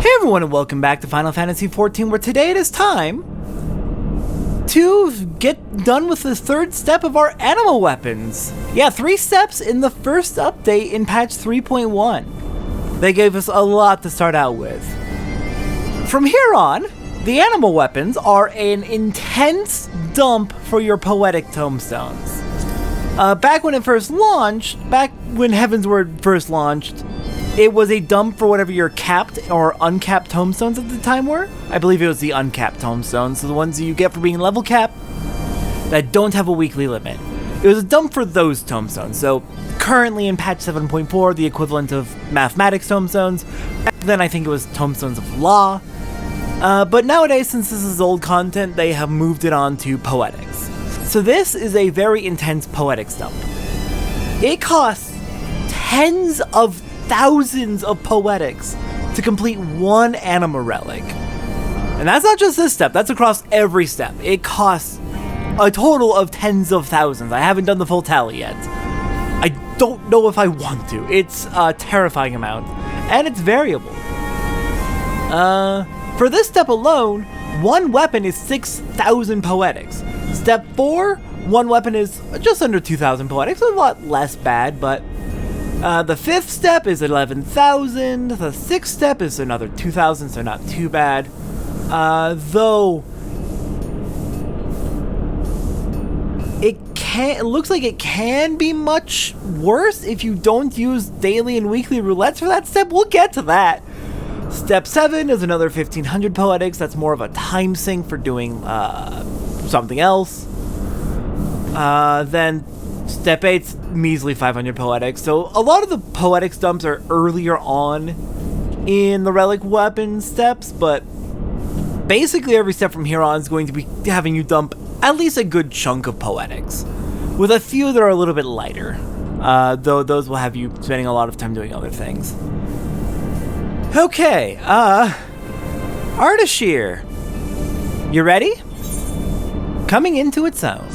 Hey everyone, and welcome back to Final Fantasy XIV, where today it is time to get done with the third step of our animal weapons. Yeah, 3 steps in the first update in patch 3.1. They gave us a lot to start out with. From here on, the animal weapons are an intense dump for your poetic tombstones. Back when Heavensward first launched, it was a dump for whatever your capped or uncapped tombstones at the time were. I believe it was the uncapped tombstones, so the ones that you get for being level capped that don't have a weekly limit. It was a dump for those tombstones. So currently in patch 7.4, the equivalent of mathematics tombstones. Back then I think it was tombstones of law. But nowadays, since this is old content, they have moved it on to poetics. So this is a very intense poetics dump. It costs tens of thousands of poetics to complete one Anima Relic. And that's not just this step, that's across every step. It costs a total of tens of thousands. I haven't done the full tally yet. I don't know if I want to. It's a terrifying amount, and it's variable. For this step alone, one weapon is 6,000 poetics. Step 4, one weapon is just under 2,000 poetics, a lot less bad, but the 5th step is 11,000, the 6th step is another 2,000, so not too bad. Though it looks like it can be much worse if you don't use daily and weekly roulettes for that step. We'll get to that. Step 7 is another 1,500 poetics. That's more of a time sink for doing something else. Then Step 8's measly 500 poetics. So a lot of the poetics dumps are earlier on in the relic weapon steps, but basically every step from here on is going to be having you dump at least a good chunk of poetics, with a few that are a little bit lighter, though those will have you spending a lot of time doing other things. Okay, Ardashir, you ready? Coming into its own.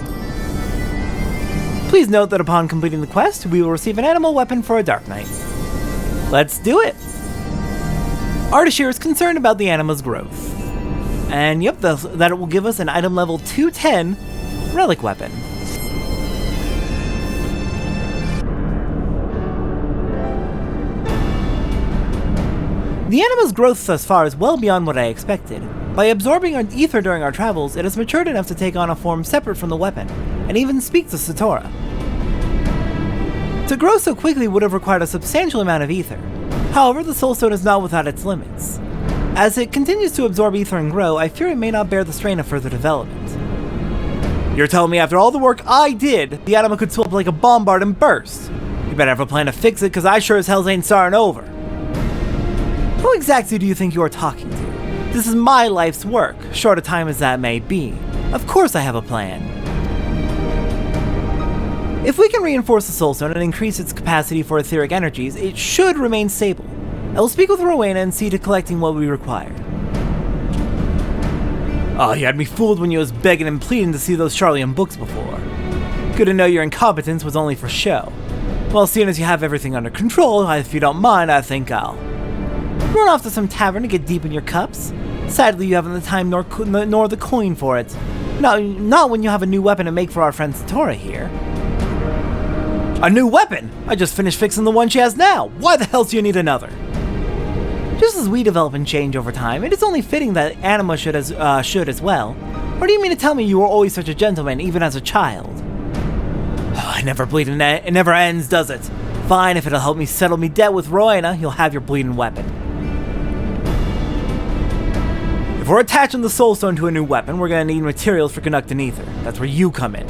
Please note that upon completing the quest, we will receive an animal weapon for a Dark Knight. Let's do it! Ardashir is concerned about the Anima's growth. And yep, that it will give us an item level 210 relic weapon. The Anima's growth thus far is well beyond what I expected. By absorbing our ether during our travels, it has matured enough to take on a form separate from the weapon, and even speak to Satora. To grow so quickly would have required a substantial amount of ether. However, the Soulstone is not without its limits. As it continues to absorb ether and grow, I fear it may not bear the strain of further development. You're telling me after all the work I did, the Anima could swell up like a bombard and burst? You better have a plan to fix it, cause I sure as hell ain't starting over. Who exactly do you think you are talking to? This is my life's work, short a time as that may be. Of course I have a plan. If we can reinforce the Soulstone and increase its capacity for etheric energies, it should remain stable. I will speak with Rowena and see to collecting what we require. Oh, you had me fooled when you was begging and pleading to see those Charlian books before. Good to know your incompetence was only for show. Well, seeing as you have everything under control, if you don't mind, I think I'll run off to some tavern to get deep in your cups. Sadly, you haven't the time nor the coin for it. Not when you have a new weapon to make for our friend Satora here. A new weapon? I just finished fixing the one she has now. Why the hell do you need another? Just as we develop and change over time, it is only fitting that Anima should as well. Or do you mean to tell me you were always such a gentleman, even as a child? Oh, it never ends, does it? Fine, if it'll help me settle me debt with Rowena, you'll have your bleeding weapon. If we're attaching the Soulstone to a new weapon, we're gonna need materials for conducting ether. That's where you come in.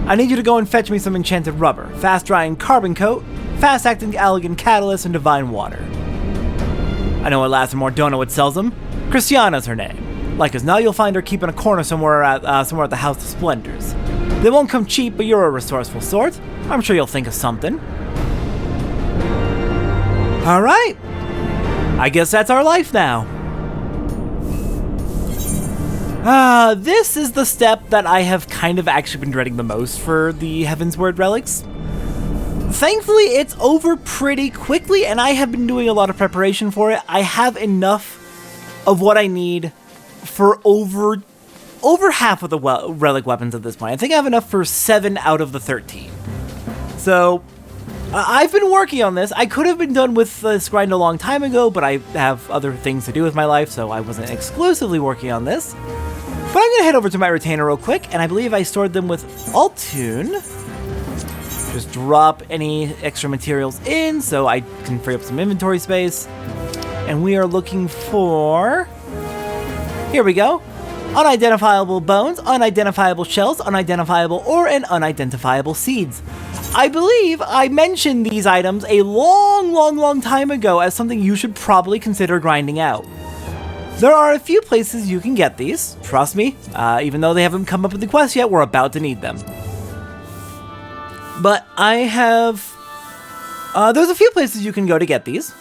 I need you to go and fetch me some enchanted rubber, fast-drying carbon coat, fast-acting elegant catalyst, and divine water. I know a lass in Mordona sells them. Christiana's her name. Like as now you'll find her keeping a corner somewhere at the House of Splendors. They won't come cheap, but you're a resourceful sort. I'm sure you'll think of something. Alright. I guess that's our life now. This is the step that I have kind of actually been dreading the most for the Heavensward relics. Thankfully, it's over pretty quickly, and I have been doing a lot of preparation for it. I have enough of what I need for over half of the relic weapons at this point. I think I have enough for 7 out of the 13. So, I've been working on this. I could have been done with this grind a long time ago, but I have other things to do with my life, so I wasn't exclusively working on this. But I'm going to head over to my retainer real quick, and I believe I stored them with Altune. Just drop any extra materials in so I can free up some inventory space. And we are looking for... Here we go. Unidentifiable bones, unidentifiable shells, unidentifiable ore, and unidentifiable seeds. I believe I mentioned these items a long time ago as something you should probably consider grinding out. There are a few places you can get these, trust me, even though they haven't come up with the quest yet, we're about to need them. But I have... there's a few places you can go to get these.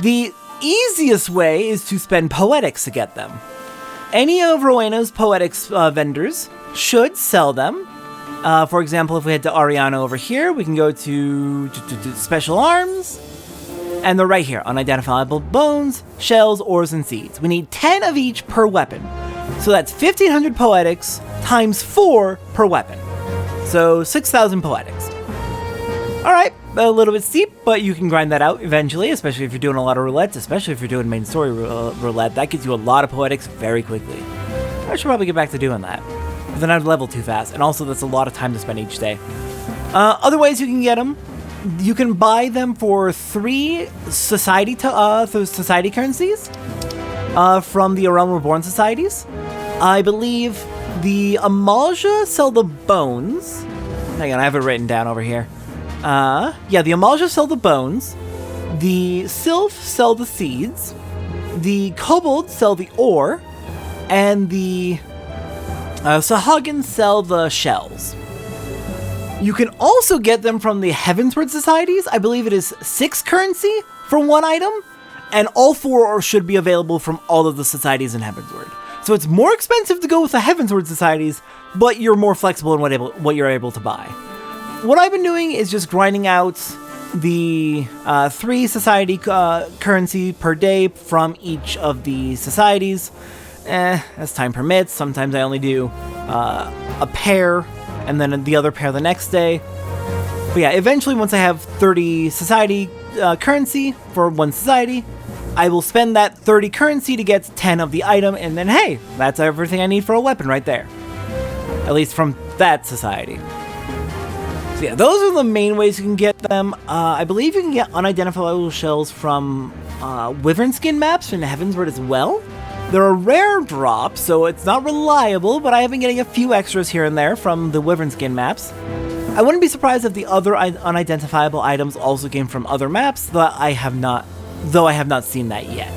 The easiest way is to spend poetics to get them. Any of Roweno's poetics vendors should sell them. For example, if we head to Ariana over here, we can go to Special Arms. And they're right here, unidentifiable bones, shells, ores, and seeds. We need 10 of each per weapon. So that's 1,500 poetics times 4 per weapon. So 6,000 poetics. Alright, a little bit steep, but you can grind that out eventually, especially if you're doing a lot of roulettes, especially if you're doing main story roulette. That gets you a lot of poetics very quickly. I should probably get back to doing that. But then I'd level too fast, and also that's a lot of time to spend each day. Other ways you can get them. You can buy them for 3 society currencies from the Realm Reborn societies. I believe the Amalj'aa sell the bones. Hang on, I have it written down over here. Yeah, the Amalj'aa sell the bones. The Sylph sell the seeds. The Kobold sell the ore. And the Sahagin sell the shells. You can also get them from the Heavensward societies. I believe it is 6 currency for 1 item, and all 4 should be available from all of the societies in Heavensward. So it's more expensive to go with the Heavensward societies, but you're more flexible in what you're able to buy. What I've been doing is just grinding out the 3 society currency per day from each of the societies. As time permits. Sometimes I only do a pair, and then the other pair the next day. But yeah, eventually once I have 30 society currency for 1 society, I will spend that 30 currency to get 10 of the item, and then hey, that's everything I need for a weapon right there. At least from that society. So yeah, those are the main ways you can get them. I believe you can get unidentifiable shells from Wyvern skin maps in Heavensward as well. They're a rare drop, so it's not reliable, but I have been getting a few extras here and there from the Wyvern skin maps. I wouldn't be surprised if the other unidentifiable items also came from other maps, though I have not seen that yet.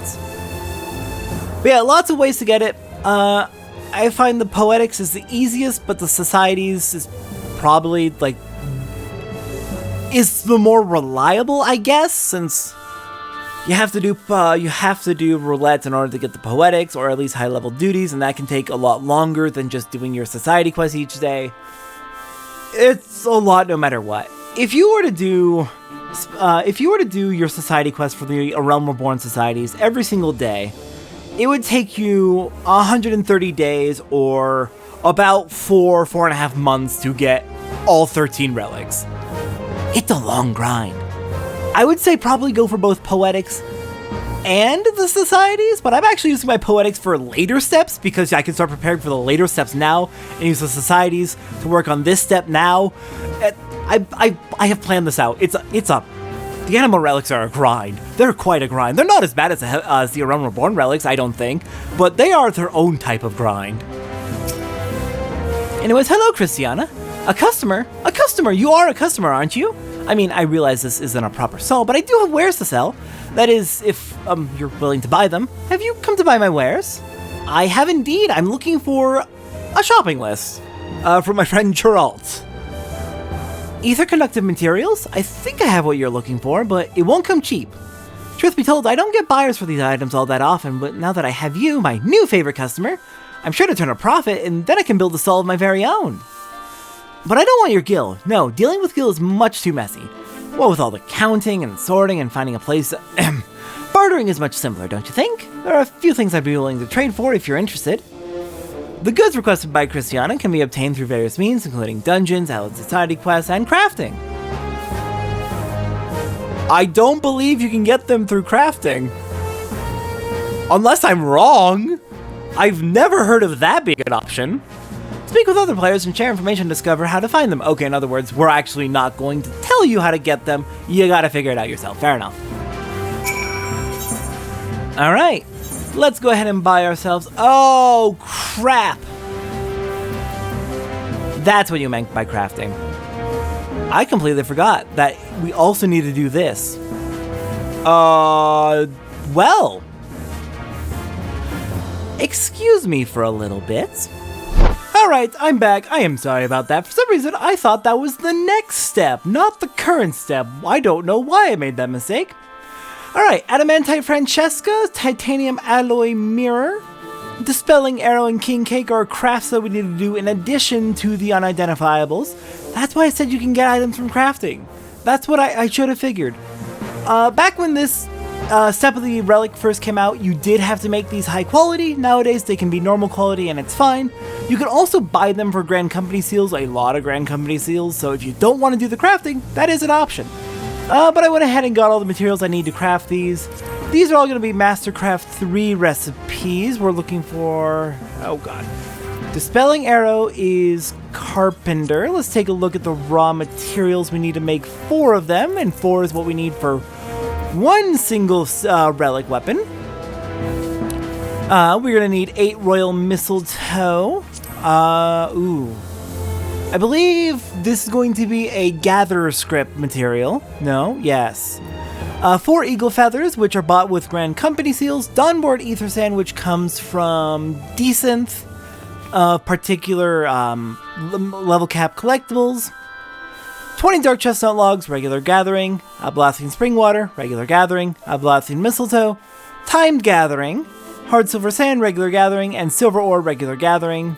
But yeah, lots of ways to get it. I find the poetics is the easiest, but the societies is probably is the more reliable, I guess, since you have to do roulettes in order to get the poetics, or at least high-level duties, and that can take a lot longer than just doing your society quest each day. It's a lot no matter what. If you were to do your society quest for the Realm Reborn societies every single day, it would take you 130 days or about 4.5 months to get all 13 relics. It's a long grind. I would say probably go for both poetics and the societies, but I'm actually using my poetics for later steps because I can start preparing for the later steps now and use the societies to work on this step now. I have planned this out. The Anima Relics are a grind. They're quite a grind. They're not as bad as the Realm Reborn Relics, I don't think, but they are their own type of grind. Anyways, hello, Christiana. A customer? A customer! You are a customer, aren't you? I mean, I realize this isn't a proper sell, but I do have wares to sell. That is, if you're willing to buy them. Have you come to buy my wares? I have indeed. I'm looking for a shopping list from my friend Geralt. Ether conductive materials? I think I have what you're looking for, but it won't come cheap. Truth be told, I don't get buyers for these items all that often, but now that I have you, my new favorite customer, I'm sure to turn a profit, and then I can build a stall of my very own. But I don't want your gil. No, dealing with gil is much too messy. Well, with all the counting and sorting and finding a place... Bartering is much simpler, don't you think? There are a few things I'd be willing to trade for if you're interested. The goods requested by Christiana can be obtained through various means, including dungeons, allied society quests, and crafting. I don't believe you can get them through crafting. Unless I'm wrong. I've never heard of that being an option. Speak with other players and share information to discover how to find them. Okay, in other words, we're actually not going to tell you how to get them. You gotta figure it out yourself. Fair enough. Alright, let's go ahead and buy ourselves... Oh, crap! That's what you meant by crafting. I completely forgot that we also need to do this. Well... Excuse me for a little bit. Alright, I'm back. I am sorry about that. For some reason, I thought that was the next step, not the current step. I don't know why I made that mistake. Alright, Adamantite Francesca, Titanium Alloy Mirror, Dispelling Arrow, and King Cake are crafts that we need to do in addition to the unidentifiables. That's why I said you can get items from crafting. That's what I should have figured. Back when this step of the relic first came out, you did have to make these high quality. Nowadays, they can be normal quality and it's fine. You can also buy them for Grand Company seals, a lot of Grand Company seals, so if you don't want to do the crafting, that is an option. But I went ahead and got all the materials I need to craft these. These are all going to be Mastercraft 3 recipes. We're looking for... Oh god. Dispelling Arrow is Carpenter. Let's take a look at the raw materials we need to make 4 of them, and 4 is what we need for one single relic weapon. We're going to need 8 Royal Mistletoe. I believe this is going to be a Gatherer script material. No? Yes. 4 Eagle Feathers, which are bought with Grand Company seals. Dawnboard Ether Sand, which comes from decent, particular level cap collectibles. 20 Dark Chestnut Logs, regular gathering. Ablathian Springwater, regular gathering. Ablathian Mistletoe, timed gathering. Hard Silver Sand, regular gathering. And Silver Ore, regular gathering.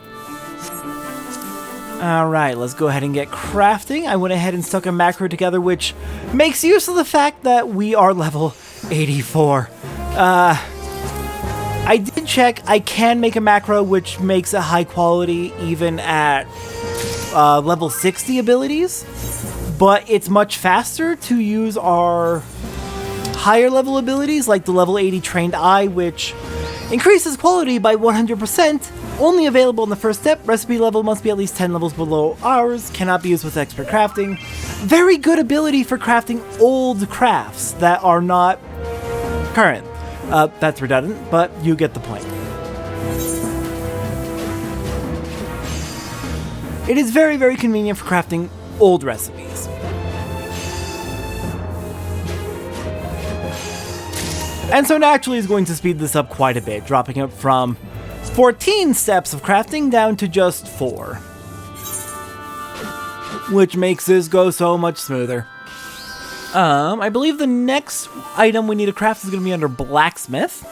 Alright, let's go ahead and get crafting. I went ahead and stuck a macro together, which makes use of the fact that we are level 84. I did check, I can make a macro which makes it high quality even at level 60 abilities, but it's much faster to use our higher level abilities, like the level 80 Trained Eye, which increases quality by 100%. Only available in the first step. Recipe level must be at least 10 levels below ours. Cannot be used with expert crafting. Very good ability for crafting old crafts that are not current. That's redundant, but you get the point. It is very, very convenient for crafting old recipes. And so naturally is going to speed this up quite a bit, dropping it from 14 steps of crafting down to just 4. Which makes this go so much smoother. I believe the next item we need to craft is going to be under Blacksmith.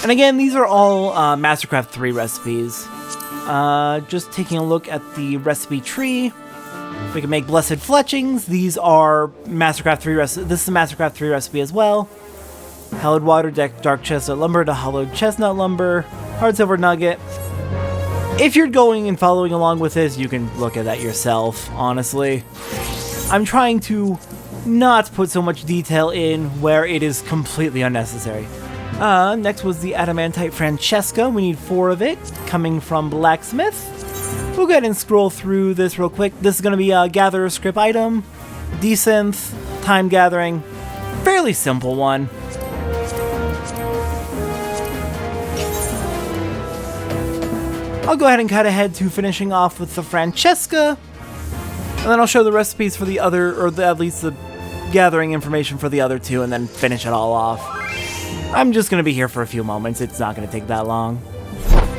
And again, these are all Mastercraft 3 recipes. Just taking a look at the recipe tree. We can make Blessed Fletchings. These are Mastercraft 3 recipes. This is a Mastercraft 3 recipe as well. Hallowed Water, Dark Chestnut Lumber to Hollowed Chestnut Lumber, Hard Silver Nugget. If you're going and following along with this, you can look at that yourself, honestly. I'm trying to not put so much detail in where it is completely unnecessary. Next was the Adamantite Francesca. We need 4 of it, coming from Blacksmith. We'll go ahead and scroll through this real quick. This is going to be a Gatherer script item, Desynth, Time Gathering, fairly simple one. I'll go ahead and cut ahead to finishing off with the Francesca, and then I'll show the recipes for the other, or at least the gathering information for the other 2, and then finish it all off. I'm just going to be here for a few moments, it's not going to take that long.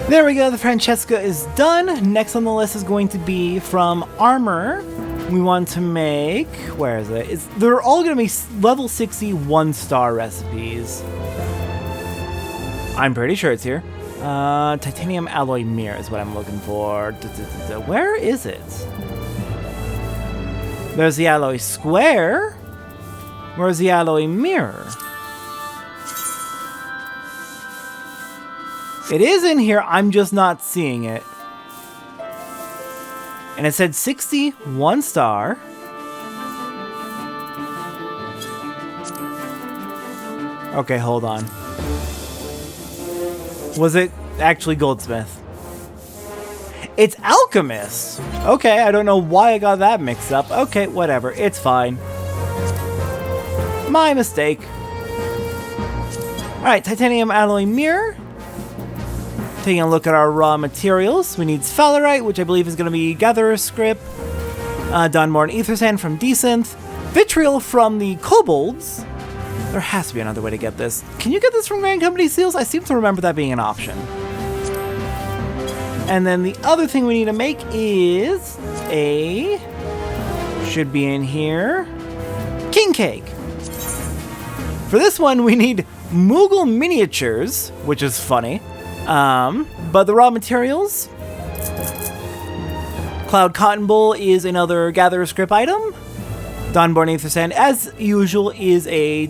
There we go, the Francesca is done. Next on the list is going to be from Armor. We want to make, where is it? They're all going to be level 60 1-star recipes. I'm pretty sure it's here. Titanium alloy mirror is what I'm looking for. Where is it? There's the alloy square. Where's the alloy mirror? It is in here, I'm just not seeing it. And it said 60, 1 star. Okay, hold on. Was it actually Goldsmith? It's Alchemist! Okay, I don't know why I got that mixed up. Okay, whatever, it's fine. My mistake. Alright, titanium alloy mirror. Taking a look at our raw materials. We need sphalerite, which I believe is going to be Gatherer's Script. Dawnborn Ether Sand from Desynth. Vitriol from the Kobolds. There has to be another way to get this. Can you get this from Grand Company Seals? I seem to remember that being an option. And then the other thing we need to make is a... should be in here. King Cake. For this one, we need Moogle miniatures, which is funny. But the raw materials... Cloud Cotton Bowl is another Gatherer Script item. Dawnborn Ether Sand, as usual, is a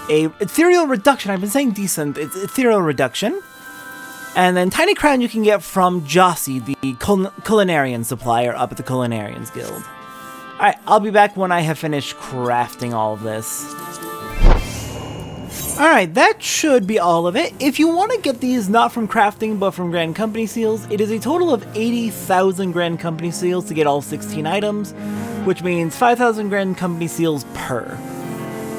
ethereal reduction. I've been saying decent. It's ethereal reduction. And then Tiny Crown you can get from Jossie, the culinarian supplier up at the Culinarians Guild. Alright, I'll be back when I have finished crafting all of this. Alright, that should be all of it. If you want to get these not from crafting but from Grand Company Seals, it is a total of 80,000 Grand Company Seals to get all 16 items, which means 5,000 Grand Company Seals per.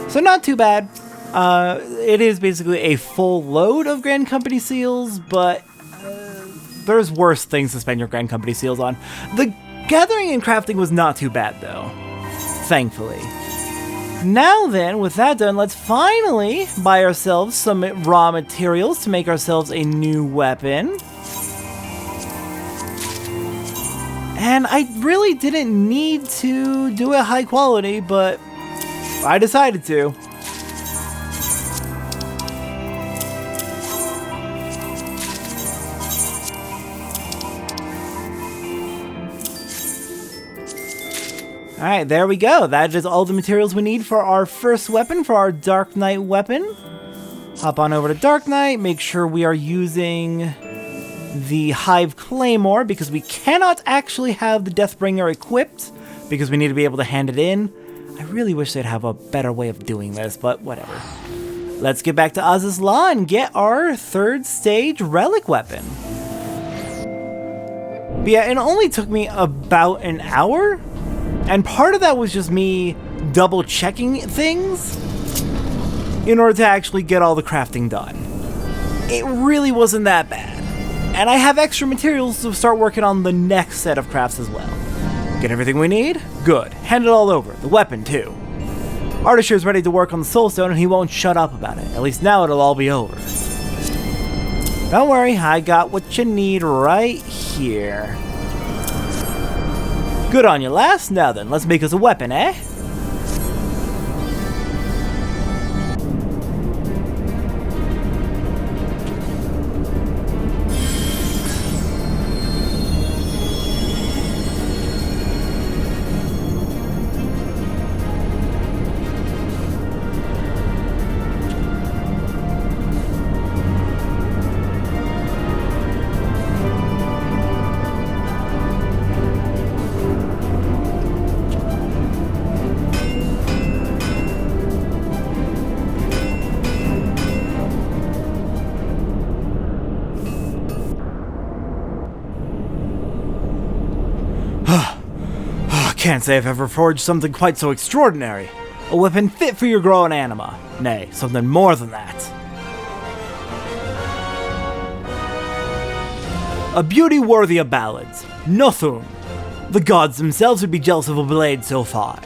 So not too bad. It is basically a full load of Grand Company Seals, but there's worse things to spend your Grand Company Seals on. The gathering and crafting was not too bad though, thankfully. Now then, with that done, let's finally buy ourselves some raw materials to make ourselves a new weapon. And I really didn't need to do it high quality, but I decided to. Alright, there we go. That is all the materials we need for our first weapon, for our Dark Knight weapon. Hop on over to Dark Knight, make sure we are using the Hive Claymore, because we cannot actually have the Deathbringer equipped, because we need to be able to hand it in. I really wish they'd have a better way of doing this, but whatever. Let's get back to Amalj'aa and get our 3rd stage relic weapon. But yeah, it only took me about an hour. And part of that was just me double checking things in order to actually get all the crafting done. It really wasn't that bad. And I have extra materials to start working on the next set of crafts as well. Get everything we need? Good. Hand it all over. The weapon too. Artisher's ready to work on the Soulstone and he won't shut up about it. At least now it'll all be over. Don't worry, I got what you need right here. Good on you, lass. Now then, let's make us a weapon, eh? Can't say I've ever forged something quite so extraordinary. A weapon fit for your growing anima. Nay, something more than that. A beauty worthy of ballads. Nothing. The gods themselves would be jealous of a blade so fine.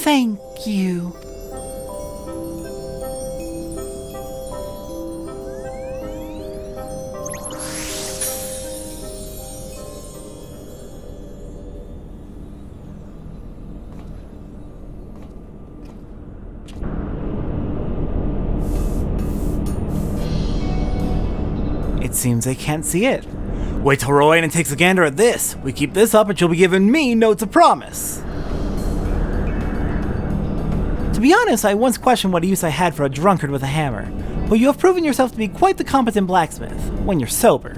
Thank you. It seems they can't see it. Wait till Rowena takes a gander at this. We keep this up and she'll be giving me notes of promise. To be honest, I once questioned what use I had for a drunkard with a hammer, but you have proven yourself to be quite the competent blacksmith, when you're sober.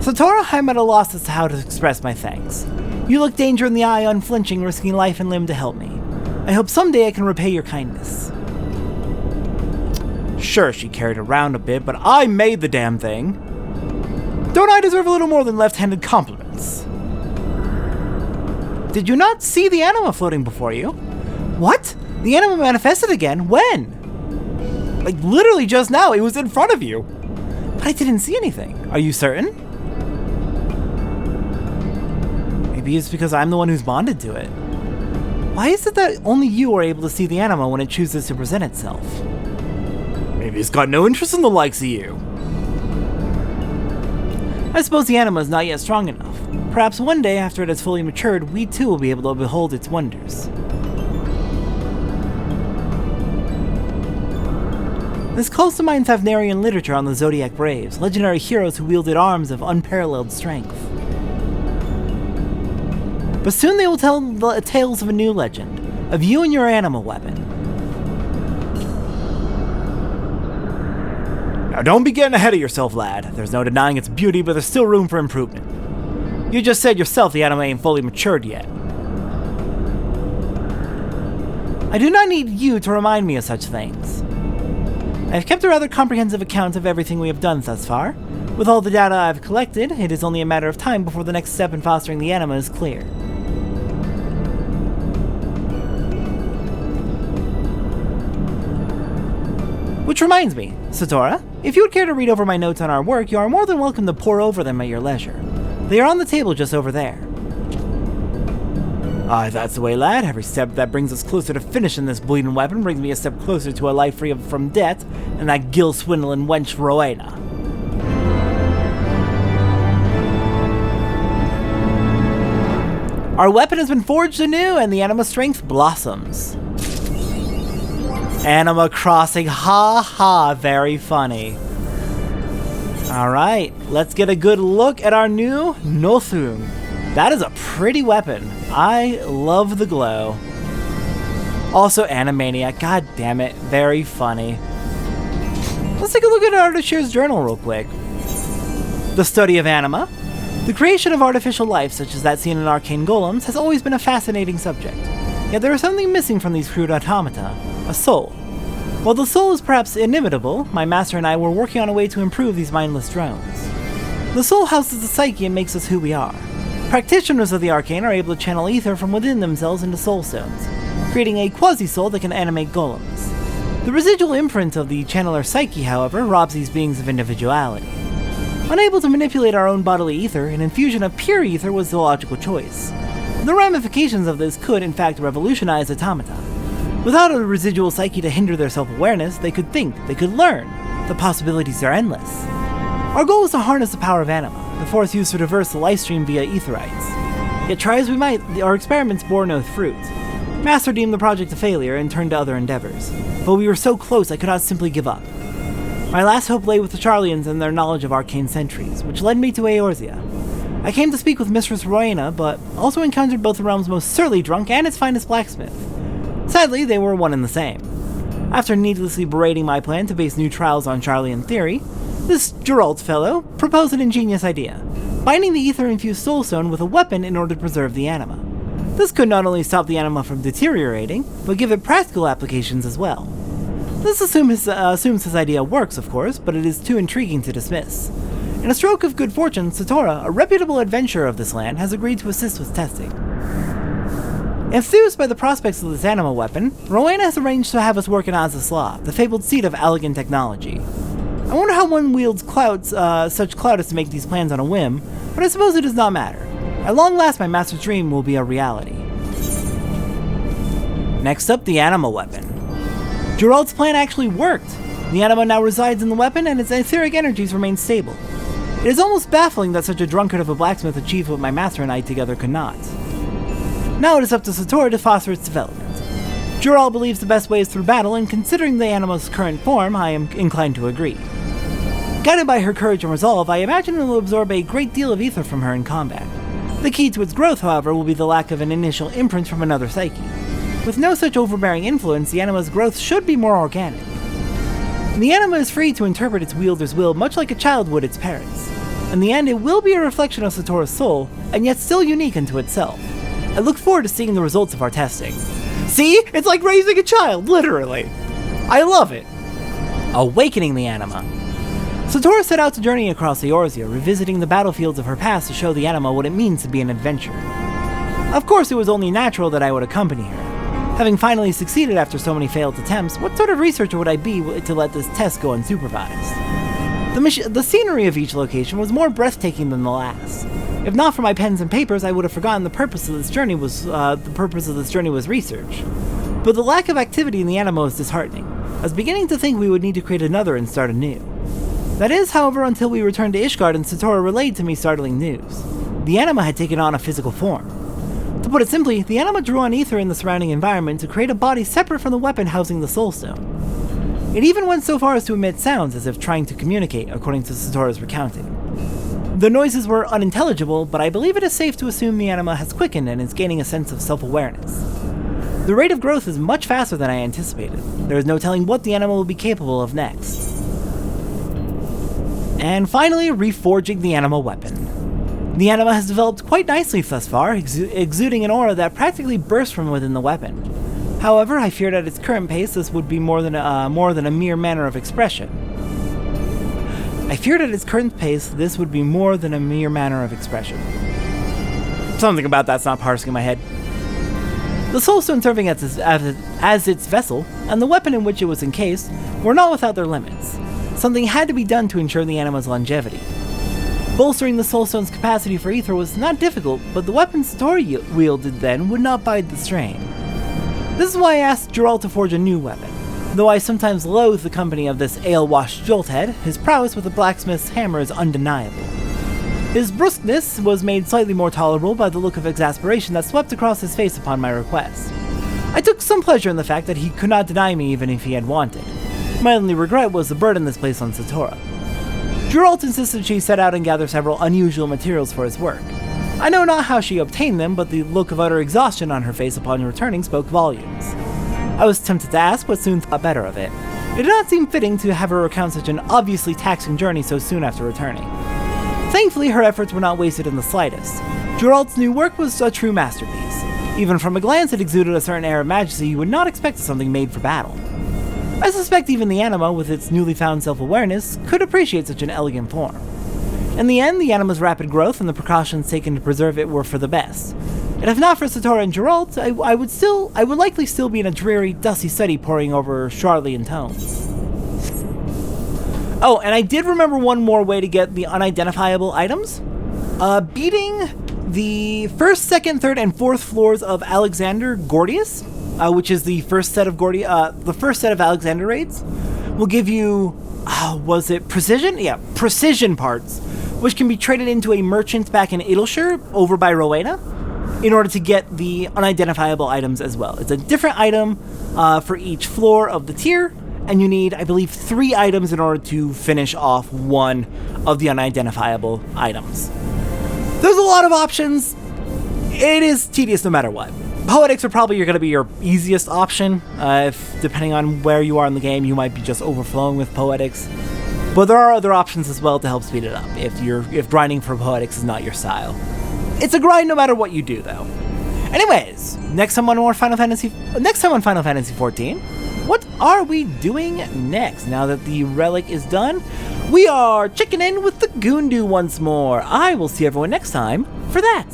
Satora, I'm at a loss as to how to express my thanks. You look danger in the eye, unflinching, risking life and limb to help me. I hope someday I can repay your kindness. Sure, she carried around a bit, but I made the damn thing. Don't I deserve a little more than left-handed compliments? Did you not see the anima floating before you? What? The anima manifested again? When? Like, literally just now, it was in front of you. But I didn't see anything. Are you certain? Maybe it's because I'm the one who's bonded to it. Why is it that only you are able to see the anima when it chooses to present itself? Maybe it's got no interest in the likes of you. I suppose the anima is not yet strong enough. Perhaps one day, after it has fully matured, we too will be able to behold its wonders. This calls to mind Thavnarian literature on the Zodiac Braves, legendary heroes who wielded arms of unparalleled strength. But soon they will tell the tales of a new legend, of you and your anima weapon. Now don't be getting ahead of yourself, lad. There's no denying its beauty, but there's still room for improvement. You just said yourself the anime ain't fully matured yet. I do not need you to remind me of such things. I have kept a rather comprehensive account of everything we have done thus far. With all the data I have collected, it is only a matter of time before the next step in fostering the anima is clear. Which reminds me, Satora, if you would care to read over my notes on our work, you are more than welcome to pore over them at your leisure. They are on the table just over there. Aye, that's the way, lad. Every step that brings us closer to finishing this bleeding weapon brings me a step closer to a life free from debt and that gill-swindling wench Rowena. Our weapon has been forged anew, and the anima strength blossoms. Anima crossing, ha ha, very funny. Alright, let's get a good look at our new Nothung. That is a pretty weapon. I love the glow. Also Animaniac, god damn it, very funny. Let's take a look at Ardashir's journal real quick. The study of anima. The creation of artificial life, such as that seen in arcane golems, has always been a fascinating subject. Yet there is something missing from these crude automata, a soul. While the soul is perhaps inimitable, my master and I were working on a way to improve these mindless drones. The soul houses the psyche and makes us who we are. Practitioners of the arcane are able to channel ether from within themselves into soul stones, creating a quasi-soul that can animate golems. The residual imprint of the channeler's psyche, however, robs these beings of individuality. Unable to manipulate our own bodily ether, an infusion of pure ether was the logical choice. The ramifications of this could, in fact, revolutionize automata. Without a residual psyche to hinder their self-awareness, they could think, they could learn. The possibilities are endless. Our goal is to harness the power of anima, the force used to reverse the life stream via etherites. Yet try as we might, our experiments bore no fruit. Master deemed the project a failure and turned to other endeavors. But we were so close I could not simply give up. My last hope lay with the Charlians and their knowledge of arcane sentries, which led me to Eorzea. I came to speak with Mistress Rowena, but also encountered both the realm's most surly drunk and its finest blacksmith. Sadly, they were one and the same. After needlessly berating my plan to base new trials on Charlian theory, this Geralt fellow proposed an ingenious idea, binding the ether-infused soul stone with a weapon in order to preserve the anima. This could not only stop the anima from deteriorating, but give it practical applications as well. This assumes his idea works, of course, but it is too intriguing to dismiss. In a stroke of good fortune, Satora, a reputable adventurer of this land, has agreed to assist with testing. Enthused by the prospects of this anima weapon, Rowena has arranged to have us work in Azaslav, the fabled seat of elegant technology. I wonder how one wields such clout as to make these plans on a whim, but I suppose it does not matter. At long last, my master's dream will be a reality. Next up, the Anima weapon. Geralt's plan actually worked. The Anima now resides in the weapon and its etheric energies remain stable. It is almost baffling that such a drunkard of a blacksmith achieved what my master and I together could not. Now it is up to Satora to foster its development. Geralt believes the best way is through battle, and considering the Anima's current form, I am inclined to agree. Guided by her courage and resolve, I imagine it will absorb a great deal of ether from her in combat. The key to its growth, however, will be the lack of an initial imprint from another psyche. With no such overbearing influence, the Anima's growth should be more organic. The Anima is free to interpret its wielder's will much like a child would its parents. In the end, it will be a reflection of Satora's soul, and yet still unique unto itself. I look forward to seeing the results of our testing. See? It's like raising a child, literally. I love it. Awakening the Anima. Satora set out to journey across Eorzea, revisiting the battlefields of her past to show the Anima what it means to be an adventurer. Of course, it was only natural that I would accompany her. Having finally succeeded after so many failed attempts, what sort of researcher would I be to let this test go unsupervised? The scenery of each location was more breathtaking than the last. If not for my pens and papers, I would have forgotten the purpose of this journey was research. But the lack of activity in the Anima was disheartening. I was beginning to think we would need to create another and start anew. That is, however, until we returned to Ishgard and Satora relayed to me startling news. The Anima had taken on a physical form. To put it simply, the Anima drew on ether in the surrounding environment to create a body separate from the weapon housing the Soulstone. It even went so far as to emit sounds as if trying to communicate, according to Satora's recounting. The noises were unintelligible, but I believe it is safe to assume the Anima has quickened and is gaining a sense of self-awareness. The rate of growth is much faster than I anticipated. There is no telling what the Anima will be capable of next. And finally, reforging the Anima weapon. The Anima has developed quite nicely thus far, exuding an aura that practically bursts from within the weapon. However, I feared at its current pace this would be more than a mere manner of expression. Something about that's not parsing in my head. The Soulstone serving as its vessel, and the weapon in which it was encased, were not without their limits. Something had to be done to ensure the Anima's longevity. Bolstering the Soulstone's capacity for ether was not difficult, but the weapon Satora wielded then would not bide the strain. This is why I asked Geralt to forge a new weapon. Though I sometimes loathe the company of this ale-washed jolthead, his prowess with a blacksmith's hammer is undeniable. His brusqueness was made slightly more tolerable by the look of exasperation that swept across his face upon my request. I took some pleasure in the fact that he could not deny me even if he had wanted. My only regret was the burden this placed on Satora. Geralt insisted she set out and gather several unusual materials for his work. I know not how she obtained them, but the look of utter exhaustion on her face upon returning spoke volumes. I was tempted to ask, but soon thought better of it. It did not seem fitting to have her recount such an obviously taxing journey so soon after returning. Thankfully, her efforts were not wasted in the slightest. Geralt's new work was a true masterpiece. Even from a glance, it exuded a certain air of majesty you would not expect of something made for battle. I suspect even the Anima, with its newly found self-awareness, could appreciate such an elegant form. In the end, the Anima's rapid growth and the precautions taken to preserve it were for the best. And if not for Satora and Geralt, I would likely still be in a dreary, dusty study poring over Charlian tomes. Oh, and I did remember one more way to get the unidentifiable items. Beating the first, second, third, and fourth floors of Alexander Gordius, which is the first set of Alexander raids, will give you, was it precision? Yeah, precision parts, which can be traded into a merchant back in Adelshire over by Rowena, in order to get the unidentifiable items as well. It's a different item for each floor of the tier, and you need, I believe, 3 items in order to finish off one of the unidentifiable items. There's a lot of options. It is tedious no matter what. Poetics are probably going to be your easiest option. If depending on where you are in the game, you might be just overflowing with poetics. But there are other options as well to help speed it up if grinding for poetics is not your style. It's a grind no matter what you do, though. Anyways, next time on Final Fantasy XIV, what are we doing next? Now that the relic is done, we are checking in with the Goondu once more. I will see everyone next time for that.